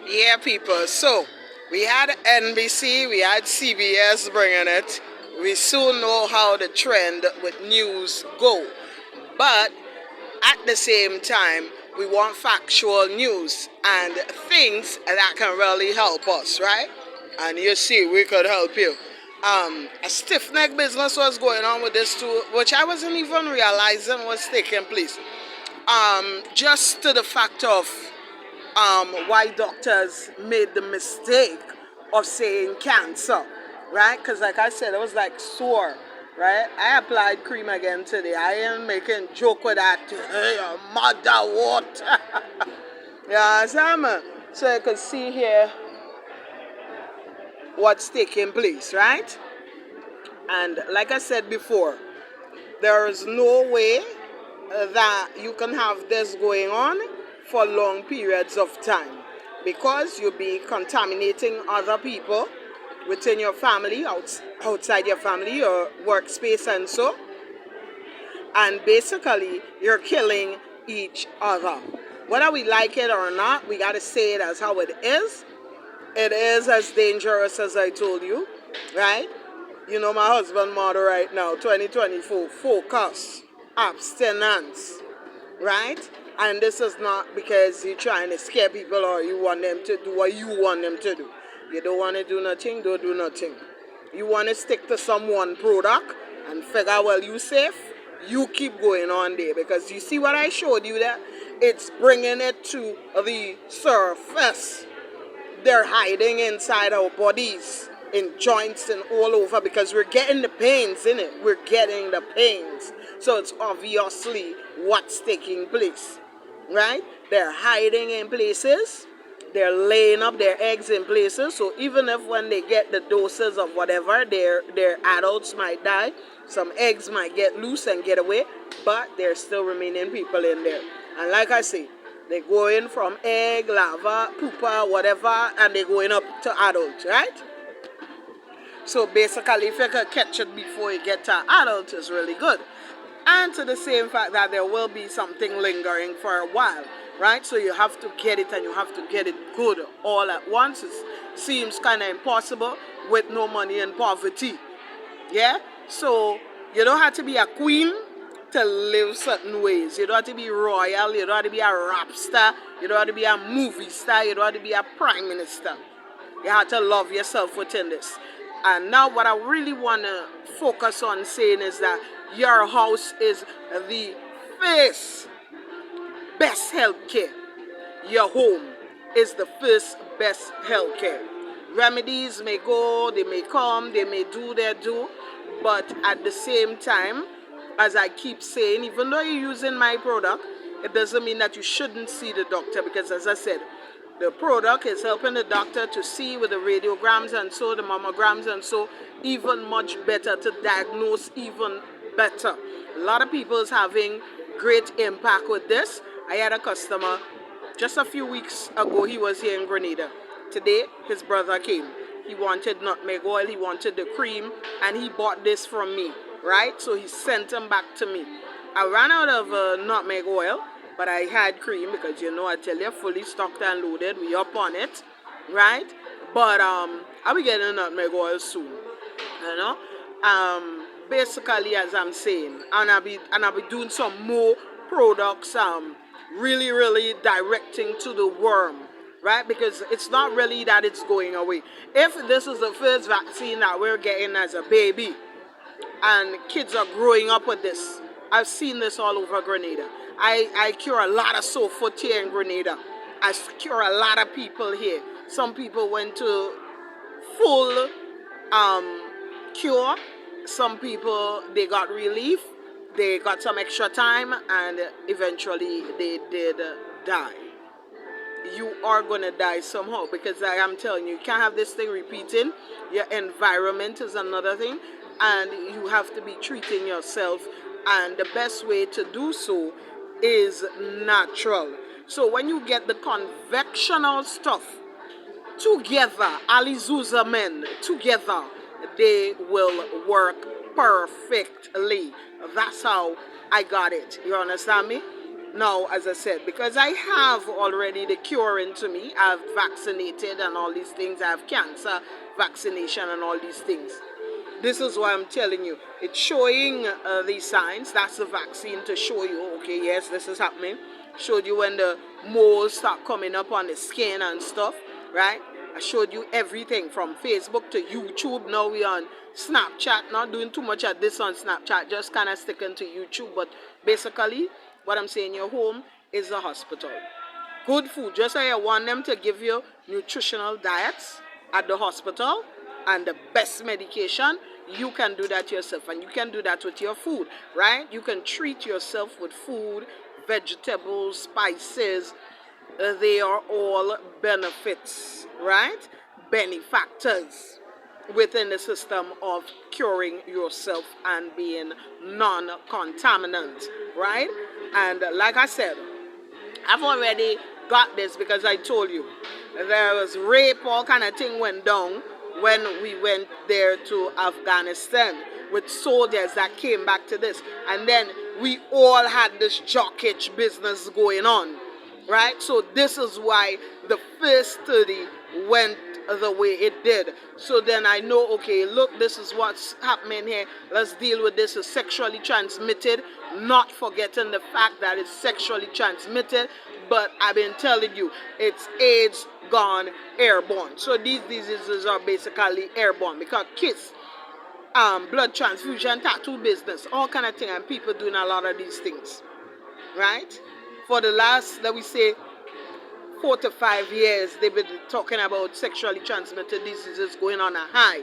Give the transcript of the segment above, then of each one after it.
Yeah, people. So we had NBC, we had CBS bringing it. We soon know how the trend with news go. But at the same time, we want factual news and things that can really help us, right? And you see, we could help you. A stiff neck business was going on with this too, which I wasn't even realizing was taking place. Just to the fact of why doctors made the mistake of saying cancer, right? Because, like I said, it was like sore, right? I applied cream again today. I ain't making joke with that. Hey, mother, what? Yeah, so you can see here what's taking place, right? And like I said before, there is no way that you can have this going on for long periods of time because you'll be contaminating other people within your family, outside your family, your workspace, and so. And basically, you're killing each other. Whether we like it or not, we got to say it as how it is. It is as dangerous as I told you, right? You know my husband motto right now, 2024, focus, abstinence, right? And this is not because you're trying to scare people or you want them to do what you want them to do. You don't want to do nothing, don't do nothing. You want to stick to some one product and figure, well, you safe, you keep going on there. Because you see what I showed you there? It's bringing it to the surface. They're hiding inside our bodies, in joints and all over, because we're getting the pains in it. We're getting the pains. So it's obviously what's taking place, right? They're hiding in places. They're laying up their eggs in places. So even if when they get the doses of whatever, their adults might die. Some eggs might get loose and get away, but there's still remaining people in there. And like I say, they're going from egg, larva, pupa, whatever, and they're going up to adult, right? So basically, if you can catch it before you get to adult, it's really good. And to the same fact that there will be something lingering for a while, right? So you have to get it and you have to get it good all at once. It seems kind of impossible with no money and poverty, yeah? So you don't have to be a queen to live certain ways. You don't have to be royal, you don't have to be a rap star, you don't have to be a movie star, you don't have to be a prime minister. You have to love yourself within this. And now what I really want to focus on saying is that your house is the first best healthcare. Your home is the first best healthcare. Remedies may go, they may come, they may do their do, but at the same time, as I keep saying, even though you're using my product, it doesn't mean that you shouldn't see the doctor, because as I said, the product is helping the doctor to see with the radiograms and so the mammograms and so even much better to diagnose even better. A lot of people is having great impact with this. I had a customer just a few weeks ago. He was here in Grenada. Today his brother came. He wanted nutmeg oil, he wanted the cream, and he bought this from me, right? So he sent them back to me. I ran out of nutmeg oil, but I had cream because, you know, I tell you, fully stocked and loaded. We up on it, right? But I'll be getting nutmeg oil soon, you know. Basically, as I'm saying, and I'll be doing some more products. Really directing to the worm, right? Because it's not really that it's going away. If this is the first vaccine that we're getting as a baby, and kids are growing up with this, I've seen this all over Grenada. I cure a lot of sore foot here in Grenada. I cure a lot of people here. Some people went to full cure. Some people, they got relief. They got some extra time and eventually they did die. You are going to die somehow because I am telling you can't have this thing repeating. Your environment is another thing and you have to be treating yourself, and the best way to do so is natural. So when you get the conventional stuff together, Alizusa men together, they will work perfectly. That's how I got it. You understand me? Now, as I said, because I have already the cure into me, I've vaccinated and all these things, I have cancer vaccination and all these things. This is why I'm telling you. It's showing these signs. That's the vaccine to show you, okay, yes, this is happening. Showed you when the moles start coming up on the skin and stuff, right? I showed you everything from Facebook to YouTube. Now we on Snapchat. Not doing too much of this on Snapchat, just kind of sticking to YouTube. But basically, what I'm saying, your home is a hospital. Good food. Just like I want them to give you nutritional diets at the hospital and the best medication, you can do that yourself. And you can do that with your food, right? You can treat yourself with food, vegetables, spices. They are all benefits, right? Benefactors within the system of curing yourself and being non-contaminant, right? And like I said, I've already got this because I told you there was rape, all kind of thing went down when we went there to Afghanistan with soldiers that came back to this. And then we all had this jockeyage business going on, right? So this is why the first study went the way it did. So then I know, okay, look, this is what's happening here. Let's deal with this. It's sexually transmitted, not forgetting the fact that it's sexually transmitted. But I've been telling you, it's AIDS gone airborne. So these diseases are basically airborne because kids, blood transfusion, tattoo business, all kind of thing, and people doing a lot of these things, right? For the last, let me say, 4 to 5 years, they've been talking about sexually transmitted diseases going on a high,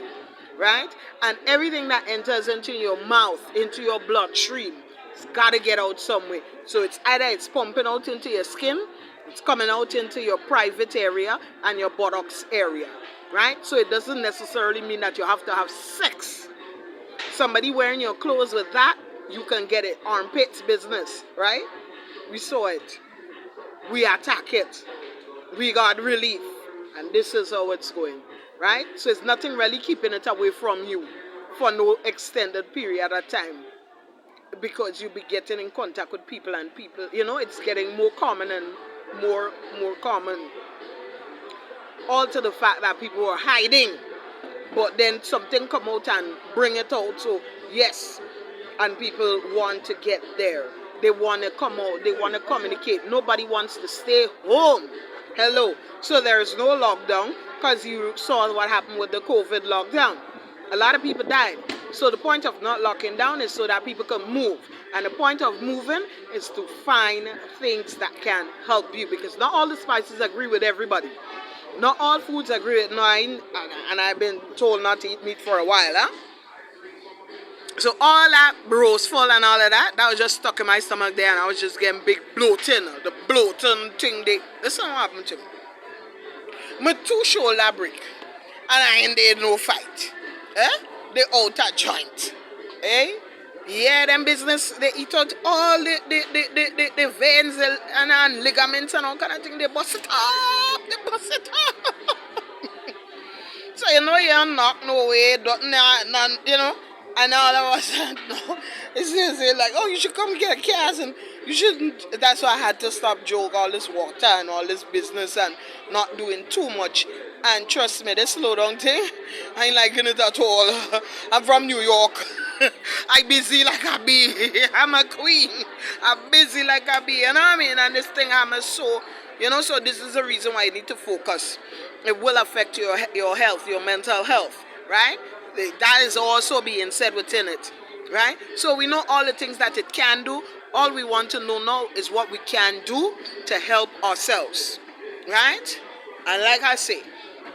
right? And everything that enters into your mouth, into your bloodstream, it's got to get out somewhere. So it's either it's pumping out into your skin, it's coming out into your private area and your buttocks area, right? So it doesn't necessarily mean that you have to have sex. Somebody wearing your clothes with that, you can get it. Armpits business, right? We saw it. We attack it. We got relief. And this is how it's going, right? So it's nothing really keeping it away from you for no extended period of time, because you'll be getting in contact with people, and people, it's getting more common and more common. All to the fact that people are hiding, but then something come out and bring it out. So yes, and people want to get there. They want to come out. They want to communicate. Nobody wants to stay home. Hello. So there is no lockdown, because you saw what happened with the COVID lockdown. A lot of people died. So the point of not locking down is so that people can move. And the point of moving is to find things that can help you, because not all the spices agree with everybody. Not all foods agree with mine, and I've been told not to eat meat for a while, huh? So all that roastful and all of that was just stuck in my stomach there, and I was just getting big bloating. The bloating thing, listen what happened to me. My 2 shoulder break, and I ain't there no fight. They out a joint. Yeah, them business, they eat out all the veins and ligaments and all kind of thing. They bust it up. So you're not no way, none, and all of us, no, it's just like, oh, you should come get a cast, and you shouldn't. That's why I had to stop joke all this water and all this business and not doing too much. And trust me, this slow down thing, I ain't liking it at all. I'm from New York. I busy like a bee. I'm a queen. I'm busy like a bee. You know what I mean? And this thing I'm so, so this is the reason why you need to focus. It will affect your health, your mental health, right? That is also being said within it, right? So we know all the things that it can do. All we want to know now is what we can do to help ourselves, right? And like I say,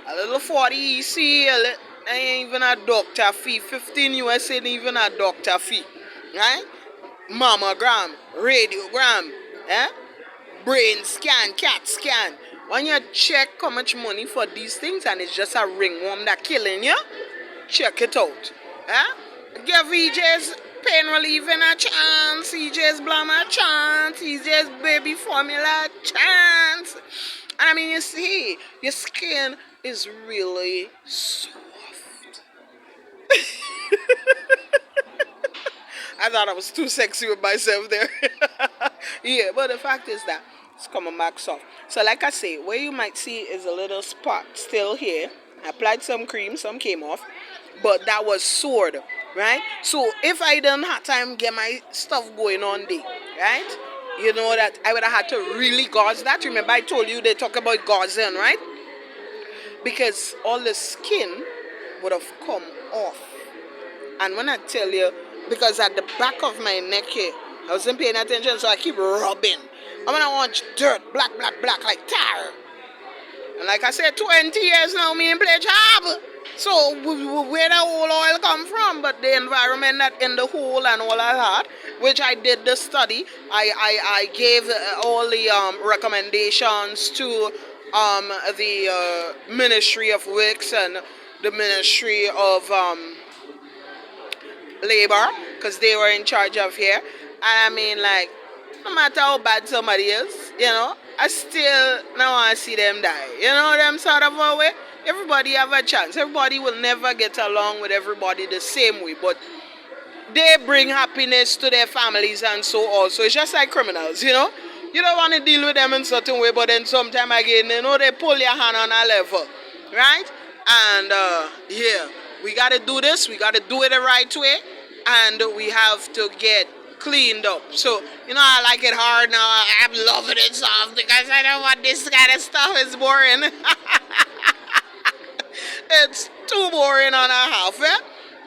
a little 40 EC, ain't even a doctor fee. 15 US ain't even a doctor fee, right? Mammogram, radiogram, brain scan, CAT scan. When you check how much money for these things, and it's just a ringworm that killing you, check it out. Give EJ's pain relieving a chance, EJ's Blum a chance, EJ's baby formula a chance. And I mean, you see, your skin is really soft. I thought I was too sexy with myself there. Yeah, but the fact is that it's coming back soft. So like I say, where you might see is a little spot still here. I applied some cream, some came off, but that was sore, right? So if I didn't have time to get my stuff going on day, right? You know that I would have had to really gauze that. Remember I told you they talk about gauzing, right? Because all the skin would have come off. And when I tell you, because at the back of my neck here, I wasn't paying attention, so I keep rubbing. I mean, I want dirt, black, like tar. And like I said, 20 years now, me in play job. So where the whole oil come from? But the environment that in the hole and all of that, which I did the study, I gave all the recommendations to the Ministry of Works and the Ministry of Labor, because they were in charge of here. And I mean, like, no matter how bad somebody is, I still now want to see them die. You know, them sort of a way. Everybody have a chance. Everybody will never get along with everybody the same way, but they bring happiness to their families and so also. It's just like criminals, You don't want to deal with them in a certain way, but then sometime again, they pull your hand on a level, right? And yeah, we got to do this. We got to do it the right way, and we have to get cleaned up. So, I like it hard now. I'm loving it soft because I don't want this kind of stuff. It's boring. It's too boring on a half, eh?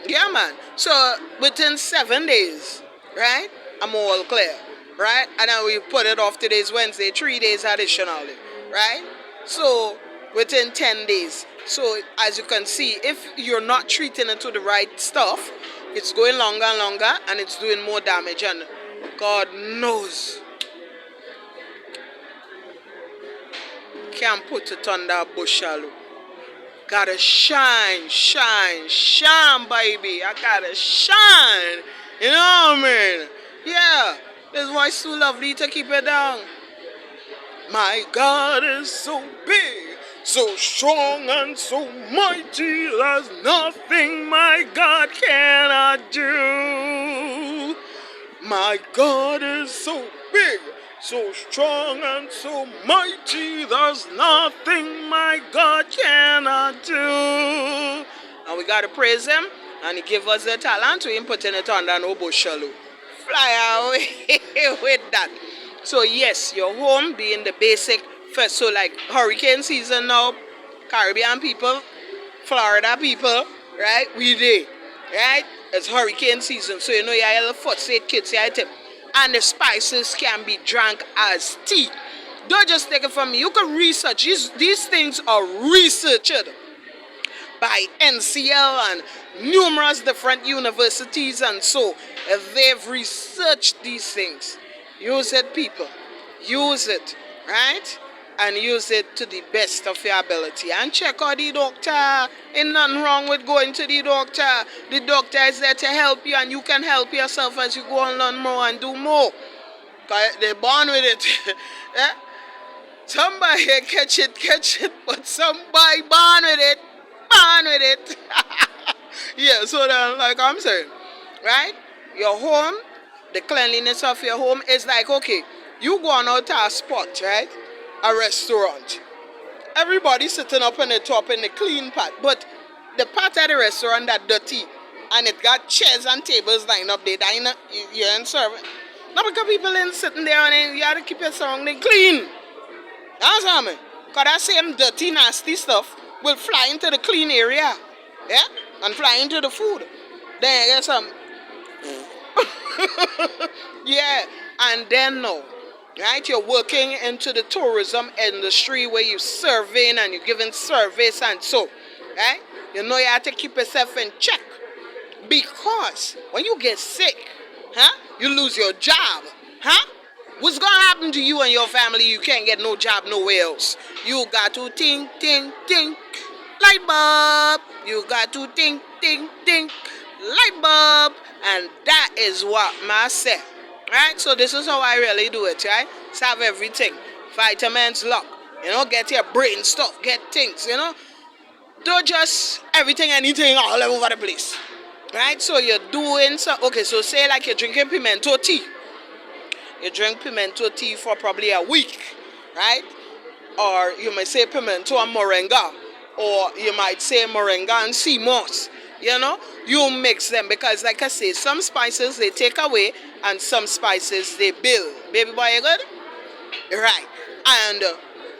Yeah, man. So, within 7 days, right, I'm all clear, right? And then we put it off today's Wednesday, 3 days additionally, right? So, within 10 days. So, as you can see, if you're not treating it to the right stuff, it's going longer and longer, and it's doing more damage. And God knows, can't put it on that bushel. Gotta shine, baby. I gotta shine. You know what I mean? Yeah, that's why it's too lovely to keep it down. My God is so big, so strong and so mighty, there's nothing my God cannot do. My God is so big, so strong and so mighty, there's nothing my God cannot do. And we got to praise him, and he give us the talent, we ain't putting it under no bushel. Fly away with that. So yes, your home being the basic first. So like hurricane season now, Caribbean people, Florida people, right? We there, right? It's hurricane season, so you have a foot say kids, and the spices can be drank as tea. Don't just take it from me. You can research. These things are researched by NCL and numerous different universities, and so they've researched these things. Use it, people. Use it, right? And use it to the best of your ability. And check out the doctor. Ain't nothing wrong with going to the doctor. The doctor is there to help you, and you can help yourself as you go and learn more and do more. Because they're born with it. Yeah? Somebody catch it, but somebody born with it. Born with it. Yeah, so then, like I'm saying, right? Your home, the cleanliness of your home is like, okay, you going out to a spot, right? A restaurant. Everybody sitting up on the top in the clean part, but the part of the restaurant that dirty, and it got chairs and tables lined up there, you ain't serving. Not because people ain't sitting there, and you have to keep your surrounding clean. You understand me? Because that same dirty, nasty stuff will fly into the clean area, yeah, and fly into the food. Then you get some. Yeah, and then no. Right, you're working into the tourism industry where you're serving and you're giving service and so, right? You have to keep yourself in check, because when you get sick, you lose your job, what's going to happen to you and your family? You can't get no job nowhere else. You got to think, light bulb. You got to think, light bulb. And that is what I say. Right? So this is how I really do it, right? So have everything. Vitamins, lock. Get your brain stuff. Get things, Don't just everything, anything all over the place. Right? So you're doing so. Okay, so say like you're drinking pimento tea. You drink pimento tea for probably a week, right? Or you may say pimento and moringa, or you might say moringa and sea moss. You know, you mix them because, like I say, some spices they take away and some spices they build. Baby boy, you good? Right. And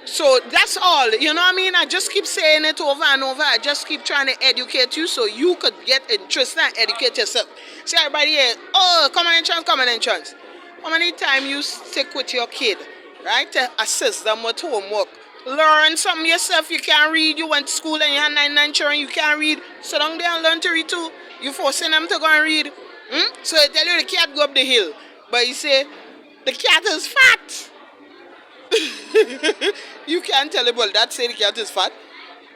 so that's all. You know what I mean? I just keep saying it over and over. I just keep trying to educate you so you could get interested and educate yourself. See, everybody here, oh, common entrance. How many times you stick with your kid, right, to assist them with homework? Learn something yourself. You can't read. You went to school and you had 9 children. You can't read. Sit down there and learn to read too. You forcing them to go and read. So they tell you the cat go up the hill. But you say, the cat is fat. You can't tell about that. Say the cat is fat.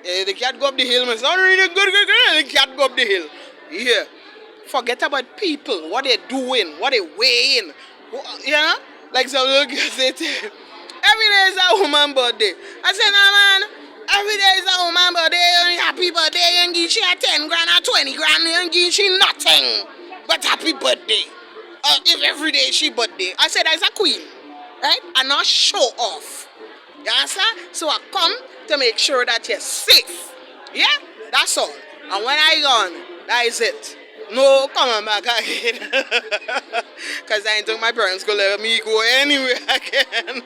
The cat go up the hill. My son reading good. The cat go up the hill. Yeah. Forget about people. What they're doing. What they're weighing. You know? Like some little girls say, every day is a woman birthday. I said, no man, every day is a woman birthday. Happy birthday. You give she a 10 grand or 20 grand. You give she nothing but happy birthday. If every day she birthday. I said, that's a queen. Right? And not show off. You understand? So I come to make sure that you're safe. Yeah? That's all. And when I gone, that is it. No coming back again. Because I think my parents could let me go anywhere again.